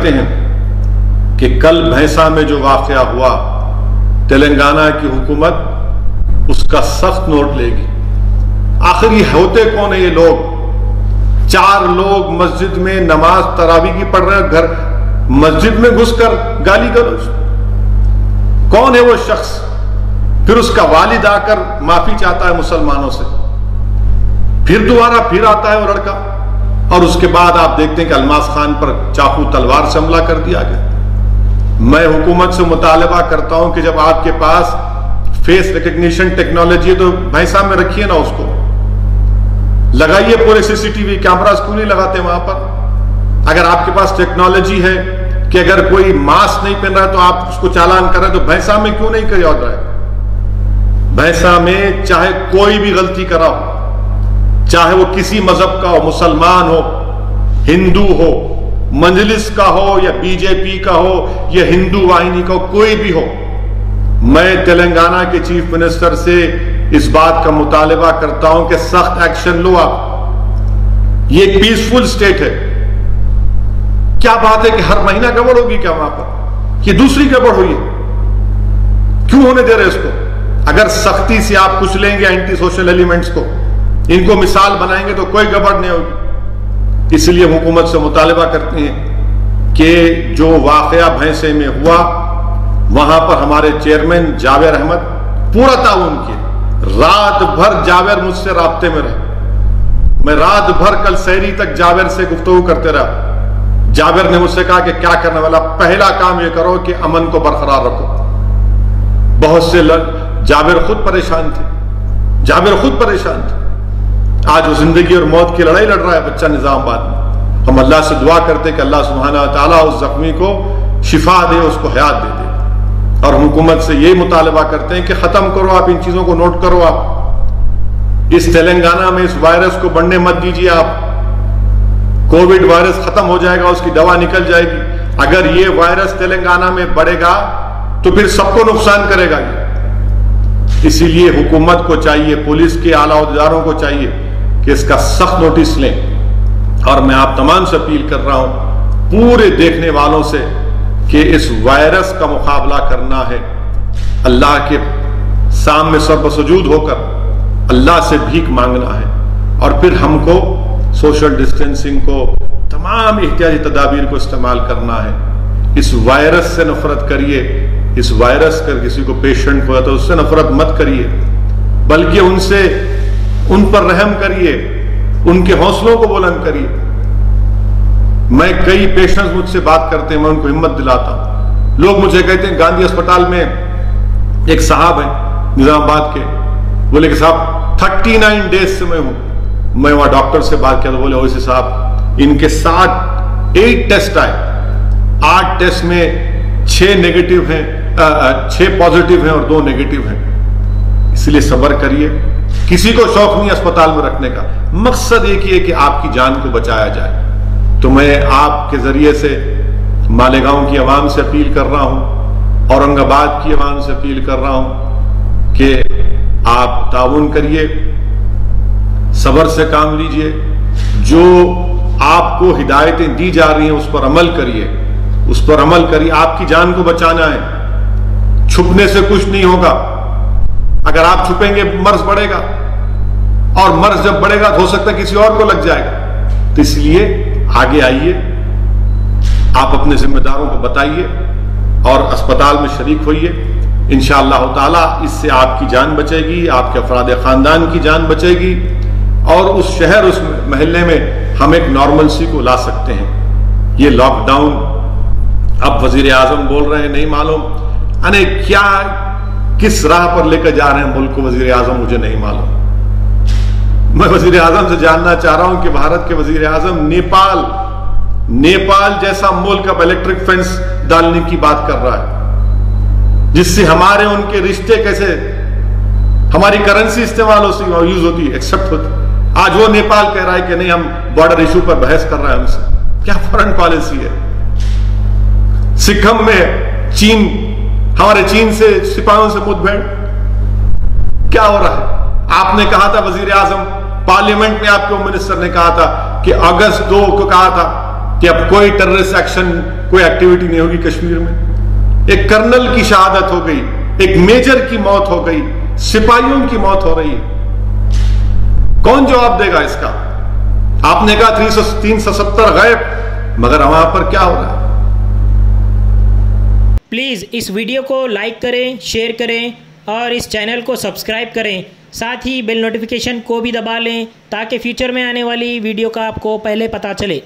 کرتے ہیں کہ کل بھینسا میں جو واقعہ ہوا، تلنگانہ کی حکومت اس کا سخت نوٹ لے گی۔ آخر یہ ہوتے کون ہیں یہ لوگ؟ 4 لوگ مسجد میں نماز تراویح کی پڑھ رہے ہیں، گھر مسجد میں گھس کر گالی گلوچ۔ کون ہے وہ شخص؟ پھر اس کا والد آ کر معافی چاہتا ہے مسلمانوں سے، پھر دوبارہ پھر آتا ہے وہ لڑکا، اور اس کے بعد آپ دیکھتے ہیں کہ الماس خان پر چاقو تلوار سے حملہ کر دیا گیا۔ میں حکومت سے مطالبہ کرتا ہوں کہ جب آپ کے پاس فیس ریکگنیشن ٹیکنالوجی ہے تو بھینسا میں رکھیے نا، اس کو لگائیے، پورے CCTV کیمراز کیوں نہیں لگاتے وہاں پر؟ اگر آپ کے پاس ٹیکنالوجی ہے کہ اگر کوئی ماسک نہیں پہن رہا ہے تو آپ اس کو چالان کر رہے ہیں، تو بھینسا میں کیوں نہیں کیا جائے؟ بھینسا میں چاہے کوئی بھی غلطی کرا ہو، چاہے وہ کسی مذہب کا ہو، مسلمان ہو، ہندو ہو، مجلس کا ہو یا BJP کا ہو یا ہندو واہنی کا ہو، کوئی بھی ہو، میں تلنگانہ کے چیف منسٹر سے اس بات کا مطالبہ کرتا ہوں کہ سخت ایکشن لو آپ۔ یہ ایک پیسفل سٹیٹ ہے۔ کیا بات ہے کہ ہر مہینہ گڑبڑ ہوگی کیا وہاں پر؟ یہ دوسری گڑبڑ ہوئی ہے، کیوں ہونے دے رہے اس کو؟ اگر سختی سے آپ کچھ لیں گے اینٹی سوشل ایلیمنٹس کو، ان کو مثال بنائیں گے تو کوئی گڑبڑ نہیں ہوگی۔ اس لیے حکومت سے مطالبہ کرتے ہیں کہ جو واقعہ بھینسے میں ہوا وہاں پر ہمارے چیئرمین جاوید احمد پورا تعاون کیے۔ رات بھر جاوید مجھ سے رابطے میں رہے، میں رات بھر کل سحری تک جاوید سے گفتگو کرتے رہا۔ جاوید نے مجھ سے کہا کہ کیا کرنے والا؟ پہلا کام یہ کرو کہ امن کو برقرار رکھو۔ بہت سے جاوید خود پریشان تھے، جاوید خود پریشان تھے۔ آج وہ زندگی اور موت کی لڑائی لڑ رہا ہے بچہ نظام آباد میں۔ ہم اللہ سے دعا کرتے کہ اللہ سبحانہ وتعالیٰ اس زخمی کو شفا دے، اس کو حیات دے دے، اور حکومت سے یہ مطالبہ کرتے ہیں کہ ختم کرو آپ ان چیزوں کو، نوٹ کرو آپ اس تلنگانہ میں اس وائرس کو بڑھنے مت دیجیے آپ۔ کووڈ وائرس ختم ہو جائے گا، اس کی دوا نکل جائے گی۔ اگر یہ وائرس تلنگانہ میں بڑھے گا تو پھر سب کو نقصان کرے گا یہ۔ اسی لیے حکومت کو چاہیے، پولیس کے اعلیٰ عہدیداروں کو چاہیے کہ اس کا سخت نوٹس لیں۔ اور میں آپ تمام سے اپیل کر رہا ہوں، پورے دیکھنے والوں سے، کہ اس وائرس کا مقابلہ کرنا ہے، اللہ کے سامنے سر بسجود ہو کر اللہ سے بھیک مانگنا ہے، اور پھر ہم کو سوشل ڈسٹینسنگ کو، تمام احتیاطی تدابیر کو استعمال کرنا ہے۔ اس وائرس سے نفرت کریے، اس وائرس کا کسی کو پیشنٹ ہوا تو اس سے نفرت مت کریے، بلکہ ان پر رحم کریے، ان کے حوصلوں کو بلند کریے۔ میں کئی پیشنٹس مجھ سے بات کرتے ہیں، میں ان کو ہمت دلاتا ہوں۔ لوگ مجھے کہتے ہیں گاندھی اسپتال میں ایک صاحب ہیں نظام آباد کے، بولے کہ صاحب 39 ڈیز سے میں ہوں۔ میں وہاں ڈاکٹر سے بات کیا تو بولے اویسی صاحب ان کے 8 ٹیسٹ آئے، 8 ٹیسٹ میں 6 نیگیٹو ہیں، 6 پازیٹیو ہیں اور 2 نیگیٹو ہیں۔ اس لیے صبر کریے، کسی کو شوق نہیں اسپتال میں رکھنے کا، مقصد ایک ہی ہے کہ آپ کی جان کو بچایا جائے۔ تو میں آپ کے ذریعے سے مالیگاؤں کی عوام سے اپیل کر رہا ہوں، اورنگ آباد کی عوام سے اپیل کر رہا ہوں کہ آپ تعاون کریے، صبر سے کام لیجئے، جو آپ کو ہدایتیں دی جا رہی ہیں اس پر عمل کریے، اس پر عمل کریے۔ آپ کی جان کو بچانا ہے، چھپنے سے کچھ نہیں ہوگا۔ اگر آپ چھپیں گے مرض بڑھے گا، اور مرض جب بڑھے گا تو ہو سکتا ہے کسی اور کو لگ جائے گا۔ تو اس لیے آگے آئیے، آپ اپنے ذمہ داروں کو بتائیے اور اسپتال میں شریک ہوئیے۔ انشاءاللہ تعالی اس سے آپ کی جان بچے گی، آپ کے افراد خاندان کی جان بچے گی، اور اس شہر، اس محلے میں ہم ایک نارملسی کو لا سکتے ہیں۔ یہ لاک ڈاؤن اب وزیر اعظم بول رہے ہیں، نہیں معلوم کیا کس راہ پر لے کر جا رہے ہیں ملک کو وزیر اعظم، مجھے نہیں معلوم۔ میں وزیر اعظم سے جاننا چاہ رہا ہوں کہ بھارت کے وزیر اعظم نیپال جیسا ملک اب الیکٹرک فینس ڈالنے کی بات کر رہا ہے، جس سے ہمارے ان کے رشتے کیسے، ہماری کرنسی استعمال یوز ہوتی، ایکسپٹ ہوتی۔ آج وہ نیپال کہہ رہا ہے کہ نہیں، ہم بارڈر ایشو پر بحث کر رہا ہے ہم سے۔ کیا فارن پالیسی ہے؟ سکھم میں ہمارے چین سے سپاہیوں سے مت بھیڑ، کیا ہو رہا ہے؟ آپ نے کہا تھا وزیر اعظم، پارلیمنٹ میں آپ کے منسٹر نے کہا تھا کہ اگست 2 کو کہا تھا کہ اب کوئی ٹیررسٹ ایکشن، کوئی ایکٹیویٹی نہیں ہوگی کشمیر میں. ایک کرنل کی شہادت ہو گئی، ایک میجر کی موت ہو گئی، سپاہیوں کی موت ہو رہی ہے. کون جواب دے گا اس کا؟ آپ نے کہا 370 غائب، مگر وہاں پر کیا ہو رہا ہے؟ پلیز اس ویڈیو کو لائک کریں، شیئر کریں اور اس چینل کو سبسکرائب کریں. ساتھ ہی بیل نوٹیفیکیشن کو بھی دبا لیں تاکہ فیوچر میں آنے والی ویڈیو کا آپ کو پہلے پتہ چلے.